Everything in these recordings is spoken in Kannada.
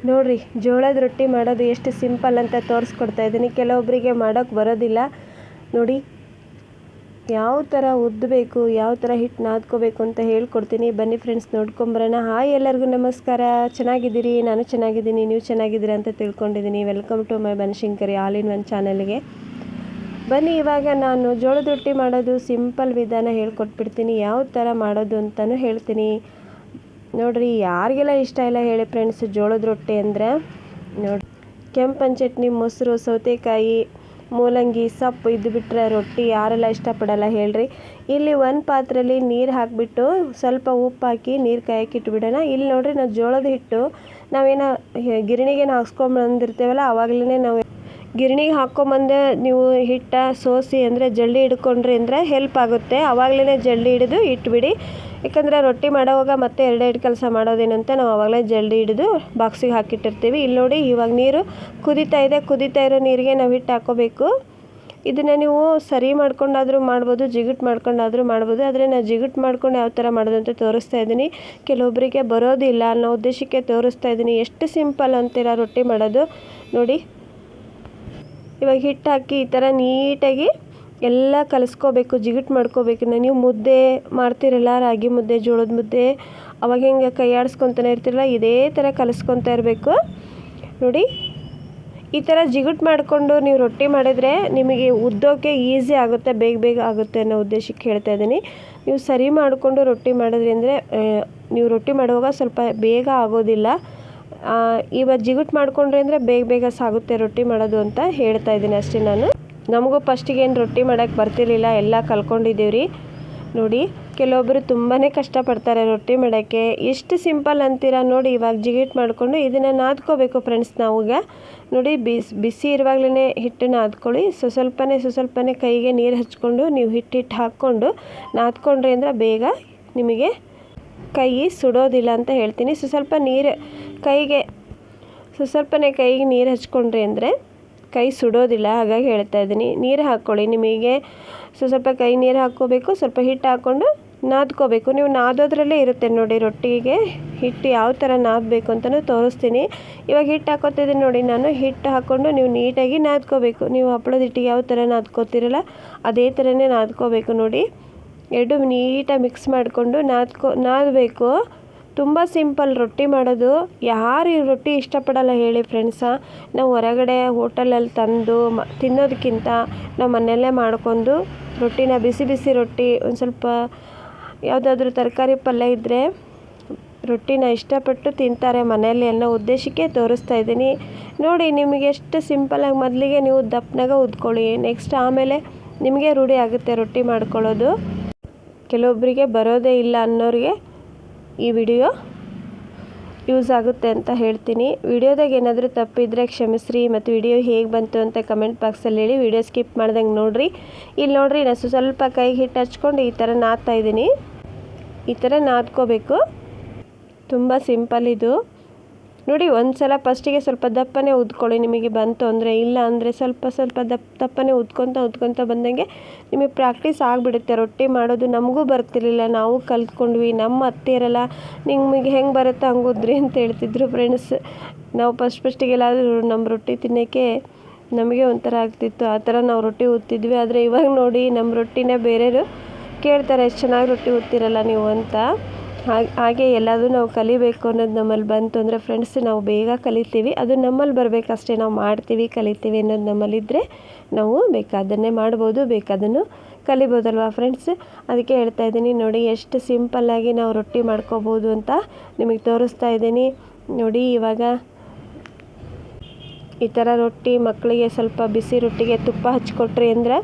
ನೋಡಿರಿ ಜೋಳದ ರೊಟ್ಟಿ ಮಾಡೋದು ಎಷ್ಟು ಸಿಂಪಲ್ ಅಂತ ತೋರಿಸ್ಕೊಡ್ತಾ ಇದ್ದೀನಿ. ಕೆಲವೊಬ್ಬರಿಗೆ ಮಾಡೋಕ್ಕೆ ಬರೋದಿಲ್ಲ. ನೋಡಿ ಯಾವ ಥರ ಉದ್ದಬೇಕು, ಯಾವ ಥರ ಹಿಟ್ಟು ನಾದ್ಕೋಬೇಕು ಅಂತ ಹೇಳ್ಕೊಡ್ತೀನಿ. ಬನ್ನಿ ಫ್ರೆಂಡ್ಸ್ ನೋಡ್ಕೊಂಬರೋಣ. ಹಾಯ್ ಎಲ್ಲರಿಗೂ ನಮಸ್ಕಾರ. ಚೆನ್ನಾಗಿದ್ದೀರಿ? ನಾನು ಚೆನ್ನಾಗಿದ್ದೀನಿ, ನೀವು ಚೆನ್ನಾಗಿದ್ದೀರಾ ಅಂತ ತಿಳ್ಕೊಂಡಿದ್ದೀನಿ. Welcome to my Banashankari all in one ಚಾನಲ್ಗೆ. ಬನ್ನಿ ಇವಾಗ ನಾನು ಜೋಳದ ರೊಟ್ಟಿ ಮಾಡೋದು ಸಿಂಪಲ್ ವಿಧಾನ ಹೇಳ್ಕೊಟ್ಬಿಡ್ತೀನಿ. ಯಾವ ಥರ ಮಾಡೋದು ಅಂತಲೂ ಹೇಳ್ತೀನಿ. ನೋಡಿರಿ ಯಾರಿಗೆಲ್ಲ ಇಷ್ಟ ಇಲ್ಲ ಹೇಳಿ ಫ್ರೆಂಡ್ಸ್ ಜೋಳದ ರೊಟ್ಟಿ ಅಂದರೆ. ನೋಡಿ ಕೆಂಪನ ಚಟ್ನಿ, ಮೊಸರು, ಸೌತೆಕಾಯಿ, ಮೂಲಂಗಿ ಸೊಪ್ಪು ಇದು ಬಿಟ್ಟರೆ ರೊಟ್ಟಿ ಯಾರೆಲ್ಲ ಇಷ್ಟಪಡಲ್ಲ ಹೇಳ್ರಿ. ಇಲ್ಲಿ ಒಂದು ಪಾತ್ರೆಯಲ್ಲಿ ನೀರು ಹಾಕಿಬಿಟ್ಟು ಸ್ವಲ್ಪ ಉಪ್ಪು ಹಾಕಿ ನೀರು ಕಾಯಕ್ಕೆ ಇಟ್ಬಿಡೋಣ. ಇಲ್ಲಿ ನೋಡಿರಿ ನಾವು ಜೋಳದ ಹಿಟ್ಟು ನಾವೇನೋ ಗಿರಣಿಗೆ ಹಾಕ್ಸ್ಕೊಂಬಂದಿರ್ತೇವಲ್ಲ, ಆವಾಗಲೇ ನಾವು ಗಿರಣಿಗೆ ಹಾಕ್ಕೊಂಬಂದು ನೀವು ಹಿಟ್ಟ ಸೋಸಿ ಅಂದರೆ ಜಲ್ದಿ ಹಿಡ್ಕೊಂಡ್ರಿ ಅಂದರೆ ಹೆಲ್ಪ್ ಆಗುತ್ತೆ. ಆವಾಗಲೇ ಜಲ್ದಿ ಹಿಡಿದು ಇಟ್ಬಿಡಿ. ಯಾಕಂದರೆ ರೊಟ್ಟಿ ಮಾಡೋವಾಗ ಮತ್ತೆ ಎರಡೆರಡು ಕೆಲಸ ಮಾಡೋದೇನು ಅಂತ ನಾವು ಆವಾಗಲೇ ಜಲ್ದಿ ಹಿಡಿದು ಬಾಕ್ಸಿಗೆ ಹಾಕಿಟ್ಟಿರ್ತೀವಿ. ಇಲ್ಲಿ ನೋಡಿ ಇವಾಗ ನೀರು ಕುದೀತಾ ಇರೋ ನೀರಿಗೆ ನಾವು ಹಿಟ್ಟು ಹಾಕ್ಕೋಬೇಕು. ಇದನ್ನು ನೀವು ಸರಿ ಮಾಡ್ಕೊಂಡಾದರೂ ಮಾಡ್ಬೋದು, ಜಿಗುಟು ಮಾಡ್ಕೊಂಡಾದರೂ ಮಾಡ್ಬೋದು. ಆದರೆ ನಾನು ಜಿಗುಟು ಮಾಡ್ಕೊಂಡು ಯಾವ ಥರ ಮಾಡೋದು ಅಂತ ತೋರಿಸ್ತಾ ಇದ್ದೀನಿ. ಕೆಲವೊಬ್ಬರಿಗೆ ಬರೋದಿಲ್ಲ ಅನ್ನೋ ಉದ್ದೇಶಕ್ಕೆ ತೋರಿಸ್ತಾ ಇದ್ದೀನಿ. ಎಷ್ಟು ಸಿಂಪಲ್ ಅಂತೀರ ರೊಟ್ಟಿ ಮಾಡೋದು. ನೋಡಿ ಇವಾಗ ಹಿಟ್ಟು ಹಾಕಿ ಈ ಥರ ನೀಟಾಗಿ ಎಲ್ಲ ಕಲಿಸ್ಕೋಬೇಕು, ಜಿಗುಟು ಮಾಡ್ಕೋಬೇಕು. ನೀವು ಮುದ್ದೆ ಮಾಡ್ತಿರಲ್ಲ, ರಾಗಿ ಮುದ್ದೆ, ಜೋಳದ ಮುದ್ದೆ, ಅವಾಗ ಹೆಂಗೆ ಕೈ ಆಡಿಸ್ಕೊತಾನೆ ಇರ್ತಿರಲ್ಲ, ಇದೇ ಥರ ಕಲಿಸ್ಕೊತಾ ಇರಬೇಕು. ನೋಡಿ ಈ ಥರ ಜಿಗುಟು ಮಾಡಿಕೊಂಡು ನೀವು ರೊಟ್ಟಿ ಮಾಡಿದರೆ ನಿಮಗೆ ಉದ್ದೋಕ್ಕೆ ಈಸಿ ಆಗುತ್ತೆ, ಬೇಗ ಆಗುತ್ತೆ ಅನ್ನೋ ಉದ್ದೇಶಕ್ಕೆ ಹೇಳ್ತಾ ಇದ್ದೀನಿ. ನೀವು ಸರಿ ಮಾಡಿಕೊಂಡು ರೊಟ್ಟಿ ಮಾಡಿದ್ರಿ ಅಂದರೆ ನೀವು ರೊಟ್ಟಿ ಮಾಡುವಾಗ ಸ್ವಲ್ಪ ಬೇಗ ಆಗೋದಿಲ್ಲ. ಇವಾಗ ಜಿಗುಟು ಮಾಡ್ಕೊಂಡ್ರಿ ಅಂದರೆ ಬೇಗ ಸಾಗುತ್ತೆ ರೊಟ್ಟಿ ಮಾಡೋದು ಅಂತ ಹೇಳ್ತಾ ಇದ್ದೀನಿ ಅಷ್ಟೇ. ನಮಗೂ ಫಸ್ಟಿಗೆ ಏನು ರೊಟ್ಟಿ ಮಾಡೋಕ್ಕೆ ಬರ್ತಿರ್ಲಿಲ್ಲ, ಎಲ್ಲ ಕಲ್ತ್ಕೊಂಡಿದ್ದೀವಿ. ನೋಡಿ ಕೆಲವೊಬ್ಬರು ತುಂಬಾ ಕಷ್ಟಪಡ್ತಾರೆ ರೊಟ್ಟಿ ಮಾಡೋಕ್ಕೆ. ಎಷ್ಟು ಸಿಂಪಲ್ ಅಂತೀರಾ. ನೋಡಿ ಇವಾಗ ಜಿಗುಟು ಮಾಡಿಕೊಂಡು ಇದನ್ನು ನಾದ್ಕೋಬೇಕು ಫ್ರೆಂಡ್ಸ್. ನಾವಾಗ ನೋಡಿ ಬಿಸಿ ಇರುವಾಗಲೇ ಹಿಟ್ಟನ್ನು ನಾದ್ಕೊಳ್ಳಿ. ಸ್ವಲ್ಪನೇ ಕೈಗೆ ನೀರು ಹಚ್ಕೊಂಡು ನೀವು ಹಿಟ್ಟು ಹಾಕ್ಕೊಂಡು ನಾದ್ಕೊಂಡ್ರಿ ಅಂದರೆ ಬೇಗ ನಿಮಗೆ ಕೈ ಸುಡೋದಿಲ್ಲ ಅಂತ ಹೇಳ್ತೀನಿ. ಸ್ವಲ್ಪನೇ ಕೈಗೆ ನೀರು ಹಚ್ಕೊಂಡ್ರಿ ಅಂದರೆ ಕೈ ಸುಡೋದಿಲ್ಲ, ಹಾಗಾಗಿ ಹೇಳ್ತಾ ಇದ್ದೀನಿ. ನೀರು ಹಾಕ್ಕೊಳ್ಳಿ. ನಿಮಗೆ ಸ್ವಲ್ಪ ಕೈ ನೀರು ಹಾಕ್ಕೋಬೇಕು, ಸ್ವಲ್ಪ ಹಿಟ್ಟು ಹಾಕ್ಕೊಂಡು ನಾದ್ಕೋಬೇಕು. ನೀವು ನಾದೋದ್ರಲ್ಲೇ ಇರುತ್ತೆ ನೋಡಿ ರೊಟ್ಟಿಗೆ ಹಿಟ್ಟು ಯಾವ ಥರ ನಾದಬೇಕು ಅಂತಲೂ ತೋರಿಸ್ತೀನಿ. ಇವಾಗ ಹಿಟ್ಟು ಹಾಕ್ಕೋತಿದ್ದೀನಿ ನೋಡಿ. ನಾನು ಹಿಟ್ಟು ಹಾಕ್ಕೊಂಡು ನೀವು ನೀಟಾಗಿ ನಾದ್ಕೋಬೇಕು. ನೀವು ಹಪ್ಪಳದ ಹಿಟ್ಟಿಗೆ ಯಾವ ಥರ ನಾದ್ಕೋತಿರಲ್ಲ ಅದೇ ಥರನೇ ನಾದ್ಕೋಬೇಕು. ನೋಡಿ ಎರಡು ನೀಟಾಗಿ ಮಿಕ್ಸ್ ಮಾಡಿಕೊಂಡು ನಾದಬೇಕು. ತುಂಬ ಸಿಂಪಲ್ ರೊಟ್ಟಿ ಮಾಡೋದು. ಯಾರು ಈ ರೊಟ್ಟಿ ಇಷ್ಟಪಡಲ್ಲ ಹೇಳಿ ಫ್ರೆಂಡ್ಸ. ನಾವು ಹೊರಗಡೆ ಹೋಟೆಲಲ್ಲಿ ತಂದು ತಿನ್ನೋದಕ್ಕಿಂತ ನಾವು ಮನೆಯಲ್ಲೇ ಮಾಡ್ಕೊಂಡು ರೊಟ್ಟಿನ ಬಿಸಿ ರೊಟ್ಟಿ ಒಂದು ಸ್ವಲ್ಪ ಯಾವುದಾದ್ರೂ ತರಕಾರಿ ಪಲ್ಯ ಇದ್ದರೆ ರೊಟ್ಟಿನ ಇಷ್ಟಪಟ್ಟು ತಿಂತಾರೆ ಮನೆಯಲ್ಲಿ ಅನ್ನೋ ಉದ್ದೇಶಕ್ಕೆ ತೋರಿಸ್ತಾ ಇದ್ದೀನಿ. ನೋಡಿ ನಿಮಗೆ ಎಷ್ಟು ಸಿಂಪಲಾಗಿ ಮೊದಲಿಗೆ ನೀವು ದಪ್ಪನಾಗ ಉದ್ಕೊಳ್ಳಿ. ನೆಕ್ಸ್ಟ್ ಆಮೇಲೆ ನಿಮಗೆ ರೂಢಿ ಆಗುತ್ತೆ ರೊಟ್ಟಿ ಮಾಡ್ಕೊಳ್ಳೋದು. ಕೆಲವೊಬ್ಬರಿಗೆ ಬರೋದೇ ಇಲ್ಲ ಅನ್ನೋರಿಗೆ ಈ ವಿಡಿಯೋ ಯೂಸ್ ಆಗುತ್ತೆ ಅಂತ ಹೇಳ್ತೀನಿ. ವಿಡಿಯೋದಾಗ ಏನಾದರೂ ತಪ್ಪಿದ್ರೆ ಕ್ಷಮಿಸ್ರಿ. ಮತ್ತು ವಿಡಿಯೋ ಹೇಗೆ ಬಂತು ಅಂತ ಕಮೆಂಟ್ ಬಾಕ್ಸಲ್ಲಿ ಹೇಳಿ. ವಿಡಿಯೋ ಸ್ಕಿಪ್ ಮಾಡ್ದಂಗೆ ನೋಡಿರಿ. ಇಲ್ಲಿ ನೋಡಿರಿ ನಾನು ಸ್ವಲ್ಪ ಕೈಗೆ ಹಿಟ್ಟು ಹಚ್ಕೊಂಡು ಈ ಥರ ನಾದ್ತಾ ಇದ್ದೀನಿ. ಈ ಥರ ನಾದ್ಕೋಬೇಕು. ತುಂಬ ಸಿಂಪಲ್ ಇದು. ನೋಡಿ ಒಂದು ಸಲ ಫಸ್ಟಿಗೆ ಸ್ವಲ್ಪ ದಪ್ಪನೇ ಉದ್ಕೊಳ್ಳಿ ನಿಮಗೆ ಬಂತು ಅಂದರೆ. ಇಲ್ಲ ಅಂದರೆ ಸ್ವಲ್ಪ ದಪ್ಪನೇ ಉದ್ಕೊತ ಬಂದಂಗೆ ನಿಮಗೆ ಪ್ರಾಕ್ಟೀಸ್ ಆಗಿಬಿಡುತ್ತೆ ರೊಟ್ಟಿ ಮಾಡೋದು. ನಮಗೂ ಬರ್ತಿರ್ಲಿಲ್ಲ, ನಾವು ಕಲ್ತ್ಕೊಂಡ್ವಿ. ನಮ್ಮ ಅತ್ತೆಯರೆಲ್ಲ ನಿಮಗೆ ಹೆಂಗೆ ಬರುತ್ತೆ ಹಂಗೆ ಉದ್ರಿ ಅಂತ ಹೇಳ್ತಿದ್ರು ಫ್ರೆಂಡ್ಸ್. ನಾವು ಫಸ್ಟಿಗೆಲ್ಲಾದರೂ ನಮ್ಮ ರೊಟ್ಟಿ ತಿನ್ನೋಕ್ಕೆ ನಮಗೆ ಒಂಥರ ಆಗ್ತಿತ್ತು. ಆ ಥರ ನಾವು ರೊಟ್ಟಿ ಉದ್ತಿದ್ವಿ. ಆದರೆ ಇವಾಗ ನೋಡಿ ನಮ್ಮ ರೊಟ್ಟಿನೇ ಬೇರೆಯವರು ಕೇಳ್ತಾರೆ, ಎಷ್ಟು ಚೆನ್ನಾಗಿ ರೊಟ್ಟಿ ಉದ್ತಿರಲ್ಲ ನೀವು ಅಂತ. ಹಾಗೆ ಎಲ್ಲದೂ ನಾವು ಕಲಿಬೇಕು ಅನ್ನೋದು ನಮ್ಮಲ್ಲಿ ಬಂತು ಅಂದರೆ ಫ್ರೆಂಡ್ಸ್ ನಾವು ಬೇಗ ಕಲಿತೀವಿ. ಅದು ನಮ್ಮಲ್ಲಿ ಬರಬೇಕಷ್ಟೇ. ನಾವು ಮಾಡ್ತೀವಿ ಕಲಿತೀವಿ ಅನ್ನೋದು ನಮ್ಮಲ್ಲಿದ್ದರೆ ನಾವು ಬೇಕಾದನ್ನೇ ಮಾಡ್ಬೋದು, ಬೇಕಾದನ್ನು ಕಲಿಬೋದಲ್ವಾ ಫ್ರೆಂಡ್ಸ್. ಅದಕ್ಕೆ ಹೇಳ್ತಾ ಇದ್ದೀನಿ. ನೋಡಿ ಎಷ್ಟು ಸಿಂಪಲ್ಲಾಗಿ ನಾವು ರೊಟ್ಟಿ ಮಾಡ್ಕೋಬೋದು ಅಂತ ನಿಮಗೆ ತೋರಿಸ್ತಾ ಇದ್ದೀನಿ. ನೋಡಿ ಇವಾಗ ಈ ಥರ ರೊಟ್ಟಿ ಮಕ್ಕಳಿಗೆ ಸ್ವಲ್ಪ ಬಿಸಿ ರೊಟ್ಟಿಗೆ ತುಪ್ಪ ಹಚ್ಕೊಟ್ರಿ ಅಂದ್ರೆ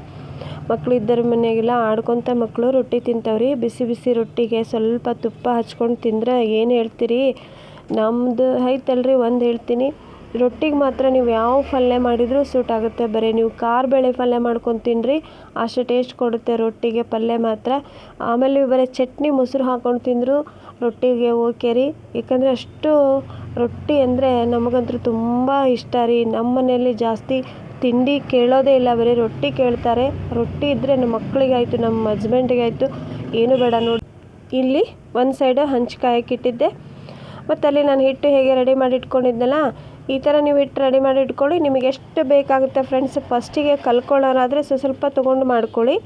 ಮಕ್ಕಳು ಇದ್ದರ ಮನೆಗೆಲ್ಲ ಆಡ್ಕೊತ ಮಕ್ಕಳು ರೊಟ್ಟಿ ತಿಂತಾವ್ರಿ. ಬಿಸಿ ರೊಟ್ಟಿಗೆ ಸ್ವಲ್ಪ ತುಪ್ಪ ಹಚ್ಕೊಂಡು ತಿಂದ್ರೆ ಏನು ಹೇಳ್ತೀರಿ. ನಮ್ಮದು ಐತಲ್ರಿ ಒಂದು ಹೇಳ್ತೀನಿ, ರೊಟ್ಟಿಗೆ ಮಾತ್ರ ನೀವು ಯಾವ ಪಲ್ಯ ಮಾಡಿದರೂ ಸೂಟ್ ಆಗುತ್ತೆ. ಬರೀ ನೀವು ಬೇಳೆ ಪಲ್ಯ ಮಾಡ್ಕೊಂಡು ತಿನ್ನಿರಿ, ಅಷ್ಟು ಟೇಸ್ಟ್ ಕೊಡುತ್ತೆ ರೊಟ್ಟಿಗೆ ಪಲ್ಯ ಮಾತ್ರ. ಆಮೇಲೆ ನೀವು ಬರೀ ಚಟ್ನಿ ಮೊಸರು ಹಾಕ್ಕೊಂಡು ತಿಂದರೂ ರೊಟ್ಟಿಗೆ ಓಕೆ ರೀ. ಯಾಕಂದರೆ ಅಷ್ಟು ರೊಟ್ಟಿ ಅಂದರೆ ನಮಗಂತೂ ತುಂಬ ಇಷ್ಟ ರೀ. ನಮ್ಮ ಮನೆಯಲ್ಲಿ ಜಾಸ್ತಿ ತಿಂಡಿ ಕೇಳೋದೇ ಇಲ್ಲ, ಬರೀ ರೊಟ್ಟಿ ಕೇಳ್ತಾರೆ. ರೊಟ್ಟಿ ಇದ್ದರೆ ನಮ್ಮ ಮಕ್ಕಳಿಗಾಯಿತು, ನಮ್ಮ ಹಸ್ಬೆಂಡಿಗಾಯಿತು, ಏನು ಬೇಡ ನೋಡಿ. ಇಲ್ಲಿ ಒಂದು ಸೈಡು ಹಂಚ್ಕಾಯಕ್ಕಿಟ್ಟಿದ್ದೆ, ಮತ್ತು ಅಲ್ಲಿ ನಾನು ಹಿಟ್ಟು ಹೇಗೆ ರೆಡಿ ಮಾಡಿ ಇಟ್ಕೊಂಡಿದ್ನಲ್ಲ, ಈ ಥರ ನೀವು ಹಿಟ್ಟು ರೆಡಿ ಮಾಡಿ ಇಟ್ಕೊಳ್ಳಿ. ನಿಮಗೆ ಎಷ್ಟು ಬೇಕಾಗುತ್ತೆ ಫ್ರೆಂಡ್ಸ್, ಫಸ್ಟಿಗೆ ಕಲ್ಕೊಳ್ಳೋರಾದರೆ ಸ್ವಲ್ಪ ತೊಗೊಂಡು ಮಾಡ್ಕೊಳ್ಳಿ.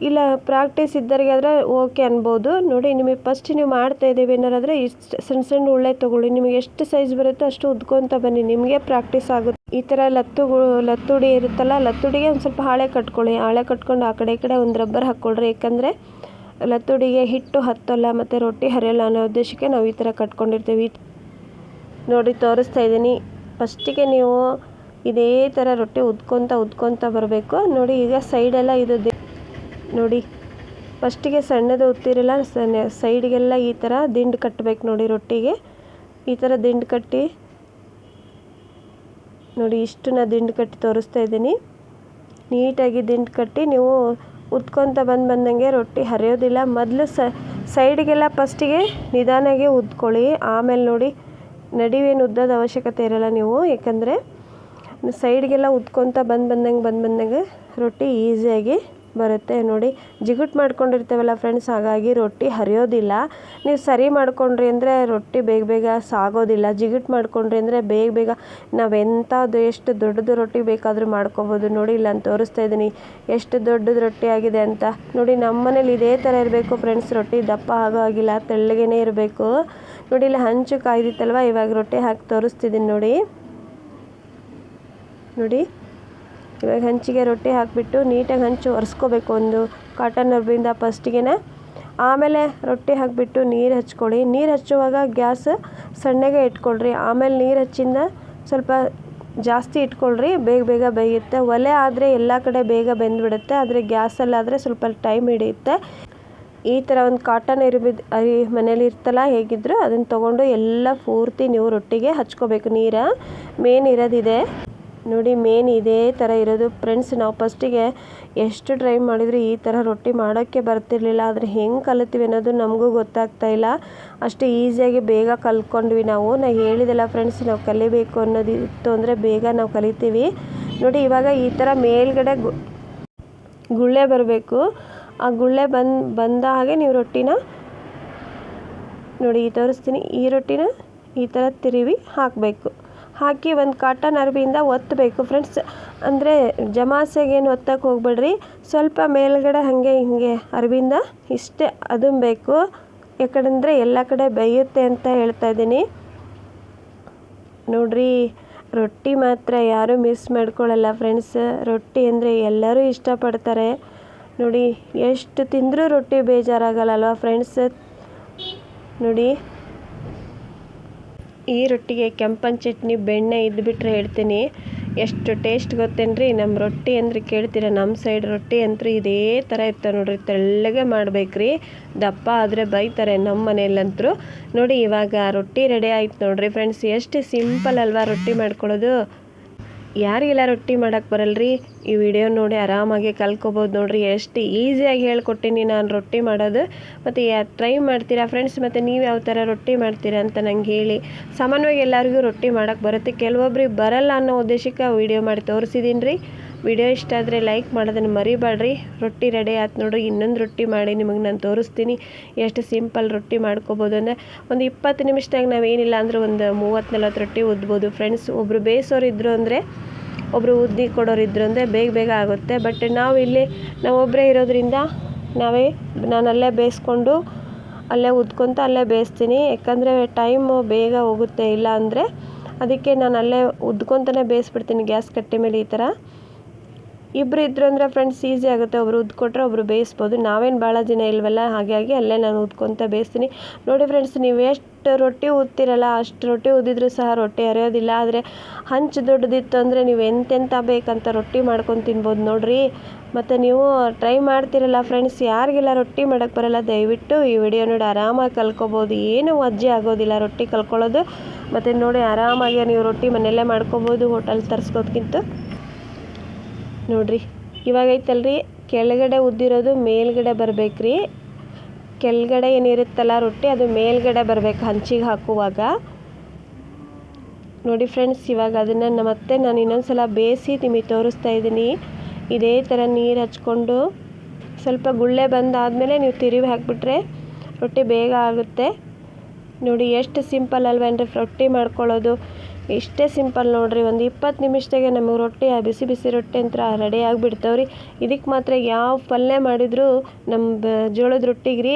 ಇಲ್ಲ ಪ್ರಾಕ್ಟೀಸ್ ಇದ್ದವರಿಗೆ ಆದರೆ ಓಕೆ ಅನ್ಬೋದು. ನೋಡಿ ನಿಮಗೆ ಫಸ್ಟ್ ನೀವು ಮಾಡ್ತಾಯಿದ್ದೀವಿ ಏನಾರಾದರೆ ಇಷ್ಟು ಸಣ್ಣ ಸಣ್ಣ ಉಳ್ಳೆ ತೊಗೊಳ್ಳಿ. ನಿಮಗೆ ಎಷ್ಟು ಸೈಜ್ ಬರುತ್ತೋ ಅಷ್ಟು ಉದ್ಕೊತ ಬನ್ನಿ, ನಿಮಗೆ ಪ್ರಾಕ್ಟೀಸ್ ಆಗುತ್ತೆ. ಈ ಥರ ಲತ್ತುಡಿ ಇರುತ್ತಲ್ಲ, ಲತ್ತುಡಿಗೆ ಒಂದು ಸ್ವಲ್ಪ ಹಾಳೆ ಕಟ್ಕೊಳ್ಳಿ. ಹಾಳೆ ಕಟ್ಕೊಂಡು ಆ ಕಡೆ ಈ ಕಡೆ ಒಂದು ರಬ್ಬರ್ ಹಾಕ್ಕೊಳ್ರಿ. ಯಾಕಂದರೆ ಲತ್ತುಡಿಗೆ ಹಿಟ್ಟು ಹತ್ತಲ್ಲ ಮತ್ತು ರೊಟ್ಟಿ ಹರಿಯಲ್ಲ ಅನ್ನೋ ಉದ್ದೇಶಕ್ಕೆ ನಾವು ಈ ಥರ ಕಟ್ಕೊಂಡಿರ್ತೀವಿ. ನೋಡಿ ತೋರಿಸ್ತಾ ಇದ್ದೀನಿ. ಫಸ್ಟಿಗೆ ನೀವು ಇದೇ ಥರ ರೊಟ್ಟಿ ಉದ್ಕೊತ ಬರಬೇಕು. ನೋಡಿ ಈಗ ಸೈಡೆಲ್ಲ ಇದು ನೋಡಿ ಫಸ್ಟಿಗೆ ಸಣ್ಣದು ಉತ್ತಿರಲ್ಲ, ಸೈಡ್ಗೆಲ್ಲ ಈ ಥರ ದಿಂಡು ಕಟ್ಟಬೇಕು. ನೋಡಿ ರೊಟ್ಟಿಗೆ ಈ ಥರ ದಿಂಡು ಕಟ್ಟಿ ನೋಡಿ, ಇಷ್ಟು ನಾನು ದಿಂಡು ಕಟ್ಟಿ ತೋರಿಸ್ತಾ ಇದ್ದೀನಿ. ನೀಟಾಗಿ ದಿಂಡು ಕಟ್ಟಿ ನೀವು ಉದ್ಕೊತ ಬಂದಂಗೆ ರೊಟ್ಟಿ ಹರಿಯೋದಿಲ್ಲ. ಮೊದಲು ಸೈಡ್ಗೆಲ್ಲ ಫಸ್ಟಿಗೆ ನಿಧಾನಾಗೆ ಉದ್ಕೊಳ್ಳಿ. ಆಮೇಲೆ ನೋಡಿ ನಡುವೇನು ಉದ್ದದ ಅವಶ್ಯಕತೆ ಇರಲ್ಲ ನೀವು, ಯಾಕಂದರೆ ಸೈಡ್ಗೆಲ್ಲ ಉದ್ಕೊತ ಬಂದಂಗೆ ರೊಟ್ಟಿ ಈಸಿಯಾಗಿ ಬರುತ್ತೆ. ನೋಡಿ ಜಿಗುಟ್ ಮಾಡ್ಕೊಂಡಿರ್ತೇವಲ್ಲ ಫ್ರೆಂಡ್ಸ್, ಹಾಗಾಗಿ ರೊಟ್ಟಿ ಹರಿಯೋದಿಲ್ಲ. ನೀವು ಸರಿ ಮಾಡ್ಕೊಂಡ್ರಿ ಅಂದರೆ ರೊಟ್ಟಿ ಬೇಗ ಸಾಗೋದಿಲ್ಲ. ಜಿಗುಟ್ ಮಾಡ್ಕೊಂಡ್ರಿ ಅಂದರೆ ಬೇಗ ನಾವೆಂಥದ್ದು ಎಷ್ಟು ದೊಡ್ಡದು ರೊಟ್ಟಿ ಬೇಕಾದರೂ ಮಾಡ್ಕೊಬೋದು. ನೋಡಿ ಇಲ್ಲಿ ನಾನು ತೋರಿಸ್ತಾ ಇದ್ದೀನಿ ಎಷ್ಟು ದೊಡ್ಡದು ರೊಟ್ಟಿ ಆಗಿದೆ ಅಂತ. ನೋಡಿ ನಮ್ಮ ಮನೇಲಿ ಇದೇ ಥರ ಇರಬೇಕು ಫ್ರೆಂಡ್ಸ್, ರೊಟ್ಟಿ ದಪ್ಪ ಆಗೋ ಆಗಿಲ್ಲ, ತೆಳ್ಳಗೇ ಇರಬೇಕು. ನೋಡಿ ಇಲ್ಲಿ ಹಂಚು ಕಾಯ್ದಿತ್ತಲ್ವ, ಇವಾಗ ರೊಟ್ಟಿ ಹಾಕಿ ತೋರಿಸ್ತಿದ್ದೀನಿ ನೋಡಿ. ಇವಾಗ ಹಂಚಿಗೆ ರೊಟ್ಟಿ ಹಾಕಿಬಿಟ್ಟು ನೀಟಾಗಿ ಹಂಚು ಒರೆಸ್ಕೋಬೇಕು ಒಂದು ಕಾಟನ್ ಅರ್ಬಿಂದ ಫಸ್ಟಿಗೆ. ಆಮೇಲೆ ರೊಟ್ಟಿ ಹಾಕಿಬಿಟ್ಟು ನೀರು ಹಚ್ಕೊಳ್ಳಿ. ನೀರು ಹಚ್ಚುವಾಗ ಗ್ಯಾಸ್ ಸಣ್ಣಗೆ ಇಟ್ಕೊಳ್ರಿ. ಆಮೇಲೆ ನೀರು ಹಚ್ಚಿಂದ ಸ್ವಲ್ಪ ಜಾಸ್ತಿ ಇಟ್ಕೊಳ್ರಿ, ಬೇಗ ಬೇಯುತ್ತೆ. ಒಲೆ ಆದರೆ ಎಲ್ಲ ಕಡೆ ಬೇಗ ಬೆಂದುಬಿಡುತ್ತೆ, ಆದರೆ ಗ್ಯಾಸಲ್ಲಾದರೆ ಸ್ವಲ್ಪ ಟೈಮ್ ಹಿಡಿಯುತ್ತೆ. ಈ ಥರ ಒಂದು ಕಾಟನ್ ಮನೇಲಿ ಇರ್ತಲ್ಲ ಹೇಗಿದ್ದರೂ ಅದನ್ನು ತೊಗೊಂಡು ಎಲ್ಲ ಪೂರ್ತಿ ನೀವು ರೊಟ್ಟಿಗೆ ಹಚ್ಕೋಬೇಕು. ನೀರು ಮೇನ್ ಇರೋದಿದೆ ನೋಡಿ, ಮೇನ್ ಇದೇ ಥರ ಇರೋದು ಫ್ರೆಂಡ್ಸ್. ನಾವು ಫಸ್ಟಿಗೆ ಎಷ್ಟು ಟ್ರೈ ಮಾಡಿದ್ರು ಈ ಥರ ರೊಟ್ಟಿ ಮಾಡೋಕ್ಕೆ ಬರ್ತಿರ್ಲಿಲ್ಲ. ಆದರೆ ಹೆಂಗೆ ಕಲಿತೀವಿ ಅನ್ನೋದು ನಮಗೂ ಗೊತ್ತಾಗ್ತಾ ಇಲ್ಲ. ಅಷ್ಟು ಈಸಿಯಾಗಿ ಬೇಗ ಕಲ್ತ್ಕೊಂಡ್ವಿ ನಾವು. ಹೇಳಿದೆಲ್ಲ ಫ್ರೆಂಡ್ಸ್, ನಾವು ಕಲಿಬೇಕು ಅನ್ನೋದಿತ್ತು ಅಂದರೆ ಬೇಗ ನಾವು ಕಲಿತೀವಿ. ನೋಡಿ ಇವಾಗ ಈ ಥರ ಮೇಲ್ಗಡೆ ಗುಳ್ಳೆ ಬರಬೇಕು. ಆ ಗುಳ್ಳೆ ಬಂದ ಹಾಗೆ ನೀವು ರೊಟ್ಟಿನ ನೋಡಿ ತೋರಿಸ್ತೀನಿ. ಈ ರೊಟ್ಟಿನ ಈ ಥರ ತಿರುವಿ ಹಾಕಬೇಕು. ಹಾಕಿ ಒಂದು ಕಾಟನ್ ಅರ್ಬಿಯಿಂದ ಒತ್ತಬೇಕು ಫ್ರೆಂಡ್ಸ್. ಅಂದರೆ ಜಮಾಸೆಗೇನು ಒತ್ತಕ್ಕೆ ಹೋಗ್ಬೇಡ್ರಿ, ಸ್ವಲ್ಪ ಮೇಲ್ಗಡೆ ಹಾಗೆ ಹಿಂಗೆ ಅರ್ಬಿಯಿಂದ ಇಷ್ಟೇ ಅದುಂಬೇಕು. ಯಾಕಂದರೆ ಎಲ್ಲ ಕಡೆ ಬೇಯುತ್ತೆ ಅಂತ ಹೇಳ್ತಾ ಇದ್ದೀನಿ. ನೋಡ್ರಿ ರೊಟ್ಟಿ ಮಾತ್ರ ಯಾರೂ ಮಿಸ್ ಮಾಡ್ಕೊಳ್ಳಲ್ಲ ಫ್ರೆಂಡ್ಸ್. ರೊಟ್ಟಿ ಅಂದರೆ ಎಲ್ಲರೂ ಇಷ್ಟಪಡ್ತಾರೆ. ನೋಡಿ ಎಷ್ಟು ತಿಂದರೂ ರೊಟ್ಟಿ ಬೇಜಾರಾಗಲ್ಲ ಫ್ರೆಂಡ್ಸ್. ನೋಡಿ ಈ ರೊಟ್ಟಿಗೆ ಕೆಂಪನ ಚಟ್ನಿ ಬೆಣ್ಣೆ ಇದ್ದುಬಿಟ್ರೆ ಹೇಳ್ತೀನಿ ಎಷ್ಟು ಟೇಸ್ಟ್ ಗೊತ್ತೇನ್ರಿ. ನಮ್ಮ ರೊಟ್ಟಿ ಅಂದ್ರೆ ಕೇಳ್ತೀರ, ನಮ್ಮ ಸೈಡ್ ರೊಟ್ಟಿ ಅಂತೂ ಇದೇ ಥರ ಇರ್ತವೆ ನೋಡ್ರಿ. ತೆಳ್ಳಗೆ ಮಾಡ್ಬೇಕ್ರಿ, ದಪ್ಪ ಆದರೆ ಬೈತಾರೆ ನಮ್ಮ ಮನೆಯಲ್ಲಂತೂ. ನೋಡಿ ಇವಾಗ ರೊಟ್ಟಿ ರೆಡಿ ಆಯ್ತು ನೋಡ್ರಿ ಫ್ರೆಂಡ್ಸ್. ಎಷ್ಟು ಸಿಂಪಲ್ ಅಲ್ವಾ ರೊಟ್ಟಿ ಮಾಡ್ಕೊಳ್ಳೋದು. ಯಾರಿಗೆಲ್ಲ ರೊಟ್ಟಿ ಮಾಡೋಕ್ಕೆ ಬರಲ್ರಿ, ಈ ವಿಡಿಯೋ ನೋಡಿ ಆರಾಮಾಗಿ ಕಲ್ತ್ಕೋಬೋದು ನೋಡ್ರಿ. ಎಷ್ಟು ಈಸಿಯಾಗಿ ಹೇಳ್ಕೊಟ್ಟಿನಿ ನಾನು ರೊಟ್ಟಿ ಮಾಡೋದು. ಮತ್ತು ಟ್ರೈ ಮಾಡ್ತೀರಾ ಫ್ರೆಂಡ್ಸ್, ಮತ್ತು ನೀವು ಯಾವ ಥರ ರೊಟ್ಟಿ ಮಾಡ್ತೀರಾ ಅಂತ ನಂಗೆ ಹೇಳಿ. ಸಾಮಾನ್ಯವಾಗಿ ಎಲ್ಲರಿಗೂ ರೊಟ್ಟಿ ಮಾಡೋಕ್ಕೆ ಬರುತ್ತೆ, ಕೆಲವೊಬ್ರಿಗೆ ಬರಲ್ಲ ಅನ್ನೋ ಉದ್ದೇಶಕ್ಕೆ ವಿಡಿಯೋ ಮಾಡಿ ತೋರಿಸಿದ್ದೀನಿ ರೀ. ವಿಡಿಯೋ ಇಷ್ಟ ಆದರೆ ಲೈಕ್ ಮಾಡೋದನ್ನು ಮರಿಬೇಡ್ರಿ. ರೊಟ್ಟಿ ರೆಡಿ ಆಯ್ತು ನೋಡ್ರಿ. ಇನ್ನೊಂದು ರೊಟ್ಟಿ ಮಾಡಿ ನಿಮಗೆ ನಾನು ತೋರಿಸ್ತೀನಿ ಎಷ್ಟು ಸಿಂಪಲ್ ರೊಟ್ಟಿ ಮಾಡ್ಕೋಬೋದು. ಅಂದರೆ ಒಂದು 20 ನಿಮಿಷದಾಗ ನಾವೇನಿಲ್ಲ ಅಂದರೆ ಒಂದು 30-40 ರೊಟ್ಟಿ ಉದ್ಬೋದು ಫ್ರೆಂಡ್ಸ್. ಒಬ್ಬರು ಬೇಯಿಸೋರು ಇದ್ದರು ಅಂದರೆ, ಒಬ್ಬರು ಉದ್ದಿ ಕೊಡೋರು ಇದ್ರು ಅಂದರೆ ಬೇಗ ಆಗುತ್ತೆ. ಬಟ್ ನಾವು ಒಬ್ಬರೇ ಇರೋದ್ರಿಂದ ನಾನು ಅಲ್ಲೇ ಬೇಯಿಸ್ಕೊಂಡು ಅಲ್ಲೇ ಉದ್ಕೊತ ಅಲ್ಲೇ ಬೇಯಿಸ್ತೀನಿ. ಯಾಕಂದರೆ ಟೈಮು ಬೇಗ ಹೋಗುತ್ತೆ, ಇಲ್ಲ ಅಂದರೆ ಅದಕ್ಕೆ ನಾನು ಅಲ್ಲೇ ಉದ್ಕೊತನೇ ಬೇಯಿಸ್ಬಿಡ್ತೀನಿ ಗ್ಯಾಸ್ ಕಟ್ಟೆ ಮೇಲೆ. ಈ ಥರ ಇಬ್ಬರು ಇದ್ರು ಅಂದರೆ ಫ್ರೆಂಡ್ಸ್ ಈಸಿ ಆಗುತ್ತೆ. ಒಬ್ರು ಉದ್ಕೊಟ್ರೆ ಒಬ್ರು ಬೇಯಿಸ್ಬೋದು. ನಾವೇನು ಭಾಳ ಜನ ಇಲ್ವಲ್ಲ, ಹಾಗಾಗಿ ಅಲ್ಲೇ ನಾನು ಉದ್ಕೊತ ಬೇಯಿಸ್ತೀನಿ. ನೋಡಿ ಫ್ರೆಂಡ್ಸ್, ನೀವು ಎಷ್ಟು ರೊಟ್ಟಿ ಉದ್ತಿರಲ್ಲ ಅಷ್ಟು ರೊಟ್ಟಿ ಉದ್ದಿದ್ರೂ ಸಹ ರೊಟ್ಟಿ ಹರಿಯೋದಿಲ್ಲ. ಆದರೆ ಹಂಚು ದೊಡ್ಡದಿತ್ತು ಅಂದರೆ ನೀವು ಎಂತೆಂಥ ಬೇಕಂತ ರೊಟ್ಟಿ ಮಾಡ್ಕೊಂಡು ತಿನ್ಬೋದು ನೋಡ್ರಿ. ಮತ್ತು ನೀವು ಟ್ರೈ ಮಾಡ್ತಿರಲ್ಲ ಫ್ರೆಂಡ್ಸ್, ಯಾರಿಗೆಲ್ಲ ರೊಟ್ಟಿ ಮಾಡೋಕ್ಕೆ ಬರಲ್ಲ ದಯವಿಟ್ಟು ಈ ವಿಡಿಯೋ ನೋಡಿ ಆರಾಮಾಗಿ ಕಲ್ತ್ಕೋಬೋದು. ಏನೂ ಅಜ್ಜಿ ಆಗೋದಿಲ್ಲ ರೊಟ್ಟಿ ಕಲ್ತ್ಕೊಳ್ಳೋದು. ಮತ್ತು ನೋಡಿ ಆರಾಮಾಗಿ ನೀವು ರೊಟ್ಟಿ ಮನೆಯಲ್ಲೇ ಮಾಡ್ಕೊಬೋದು, ಹೋಟೆಲ್ ತರಿಸ್ಕೋದ್ಕಿಂತ. ನೋಡ್ರಿ ಇವಾಗ ಐತಲ್ರಿ, ಕೆಳಗಡೆ ಉದ್ದಿರೋದು ಮೇಲ್ಗಡೆ ಬರಬೇಕ್ರಿ. ಕೆಳಗಡೆ ಏನಿರುತ್ತಲ್ಲ ರೊಟ್ಟಿ, ಅದು ಮೇಲ್ಗಡೆ ಬರಬೇಕು ಹಂಚಿಗೆ ಹಾಕುವಾಗ. ನೋಡಿ ಫ್ರೆಂಡ್ಸ್, ಇವಾಗ ಅದನ್ನು ಮತ್ತೆ ನಾನು ಇನ್ನೊಂದು ಸಲ ಬೇಯಿಸಿ ನಿಮಗೆ ತೋರಿಸ್ತಾ ಇದ್ದೀನಿ. ಇದೇ ಥರ ನೀರು ಹಚ್ಕೊಂಡು ಸ್ವಲ್ಪ ಗುಳ್ಳೆ ಬಂದಾದಮೇಲೆ ನೀವು ತಿರುವಿ ಹಾಕಿಬಿಟ್ರೆ ರೊಟ್ಟಿ ಬೇಗ ಆಗುತ್ತೆ. ನೋಡಿ ಎಷ್ಟು ಸಿಂಪಲ್ ಅಲ್ವೇನ್ರಿ ರೊಟ್ಟಿ ಮಾಡ್ಕೊಳ್ಳೋದು. ಇಷ್ಟೇ ಸಿಂಪಲ್ ನೋಡಿರಿ, ಒಂದು 20 ನಿಮಿಷದಾಗೆ ನಮಗೆ ರೊಟ್ಟಿ ಬಿಸಿ ಬಿಸಿ ರೊಟ್ಟಿ ಅಂತ ರೆಡಿ ಆಗಿಬಿಡ್ತಾವ್ರಿ. ಇದಕ್ಕೆ ಮಾತ್ರ ಯಾವ ಪಲ್ಯ ಮಾಡಿದರೂ ನಮ್ಮ ಜೋಳದ ರೊಟ್ಟಿಗೆ ರೀ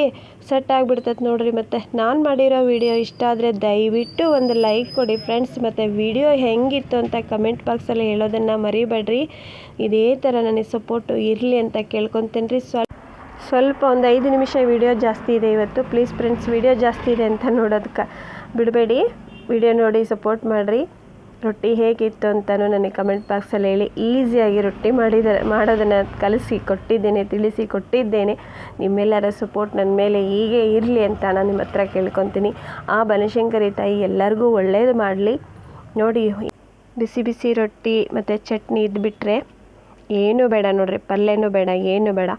ಸೆಟ್ ಆಗಿಬಿಡ್ತೈತೆ ನೋಡಿರಿ. ಮತ್ತು ನಾನು ಮಾಡಿರೋ ವಿಡಿಯೋ ಇಷ್ಟ ಆದರೆ ದಯವಿಟ್ಟು ಒಂದು ಲೈಕ್ ಕೊಡಿ ಫ್ರೆಂಡ್ಸ್. ಮತ್ತು ವಿಡಿಯೋ ಹೆಂಗಿತ್ತು ಅಂತ ಕಮೆಂಟ್ ಬಾಕ್ಸಲ್ಲಿ ಹೇಳೋದನ್ನು ಮರಿಬೇಡ್ರಿ. ಇದೇ ಥರ ನನಗೆ ಸಪೋರ್ಟು ಇರಲಿ ಅಂತ ಕೇಳ್ಕೊತೀನಿ ರೀ. ಸ್ವಲ್ಪ ಒಂದು 5 ನಿಮಿಷ ವಿಡಿಯೋ ಜಾಸ್ತಿ ಇದೆ ಇವತ್ತು. ಪ್ಲೀಸ್ ಫ್ರೆಂಡ್ಸ್, ವಿಡಿಯೋ ಜಾಸ್ತಿ ಇದೆ ಅಂತ ನೋಡೋದಕ್ಕೆ ಬಿಡಬೇಡಿ. ವಿಡಿಯೋ ನೋಡಿ ಸಪೋರ್ಟ್ ಮಾಡಿರಿ. ರೊಟ್ಟಿ ಹೇಗಿತ್ತು ಅಂತಲೂ ನನಗೆ ಕಮೆಂಟ್ ಬಾಕ್ಸಲ್ಲಿ ಹೇಳಿ. ಈಸಿಯಾಗಿ ರೊಟ್ಟಿ ಮಾಡೋದನ್ನು ತಿಳಿಸಿ ಕೊಟ್ಟಿದ್ದೇನೆ. ನಿಮ್ಮೆಲ್ಲರ ಸಪೋರ್ಟ್ ನನ್ನ ಮೇಲೆ ಹೀಗೆ ಇರಲಿ ಅಂತ ನಾನು ನಿಮ್ಮ ಹತ್ರ ಕೇಳ್ಕೊತೀನಿ. ಆ ಬನಶಂಕರಿ ತಾಯಿ ಎಲ್ಲರಿಗೂ ಒಳ್ಳೆಯದು ಮಾಡಲಿ. ನೋಡಿ, ಬಿಸಿ ಬಿಸಿ ರೊಟ್ಟಿ ಮತ್ತು ಚಟ್ನಿ ಇದ್ಬಿಟ್ರೆ ಏನೂ ಬೇಡ ನೋಡಿರಿ, ಪಲ್ಯನೂ ಬೇಡ, ಏನೂ ಬೇಡ.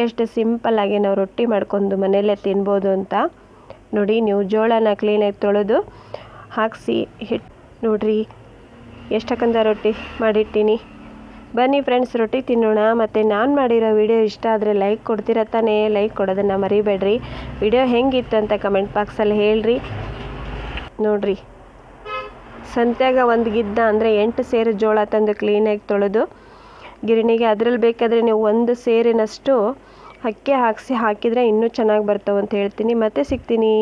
ಎಷ್ಟು ಸಿಂಪಲ್ಲಾಗಿ ನಾವು ರೊಟ್ಟಿ ಮಾಡ್ಕೊಂಡು ಮನೆಯಲ್ಲೇ ತಿನ್ಬೋದು ಅಂತ. ನೋಡಿ, ನೀವು ಜೋಳನ ಕ್ಲೀನಾಗಿ ತೊಳೆದು ಹಾಕಿಸಿ ಹಿಟ್ಟು ನೋಡಿರಿ ಎಷ್ಟಕ್ಕಂತ ರೊಟ್ಟಿ ಮಾಡಿಟ್ಟಿನಿ. ಬನ್ನಿ ಫ್ರೆಂಡ್ಸ್, ರೊಟ್ಟಿ ತಿನ್ನೋಣ. ಮತ್ತು ನಾನು ಮಾಡಿರೋ ವಿಡಿಯೋ ಇಷ್ಟ ಆದರೆ ಲೈಕ್ ಕೊಡ್ತೀರ ತಾನೇ? ಲೈಕ್ ಕೊಡೋದನ್ನು ಮರಿಬೇಡ್ರಿ. ವಿಡಿಯೋ ಹೆಂಗಿತ್ತು ಅಂತ ಕಮೆಂಟ್ ಬಾಕ್ಸಲ್ಲಿ ಹೇಳ್ರಿ. ನೋಡಿರಿ, ಸಂತ್ಯಾಗ ಒಂದು ಗಿದ್ದ ಅಂದರೆ 8 ಸೇರು ಜೋಳ ತಂದು ಕ್ಲೀನಾಗಿ ತೊಳೆದು ಗಿರಣಿಗೆ, ಅದರಲ್ಲಿ ಬೇಕಾದರೆ ನೀವು 1 ಸೇರಿನಷ್ಟು ಅಕ್ಕಿ ಹಾಕಿದರೆ ಇನ್ನೂ ಚೆನ್ನಾಗಿ ಬರ್ತಾವೆ ಅಂತ ಹೇಳ್ತೀನಿ. ಮತ್ತೆ ಸಿಗ್ತೀನಿ.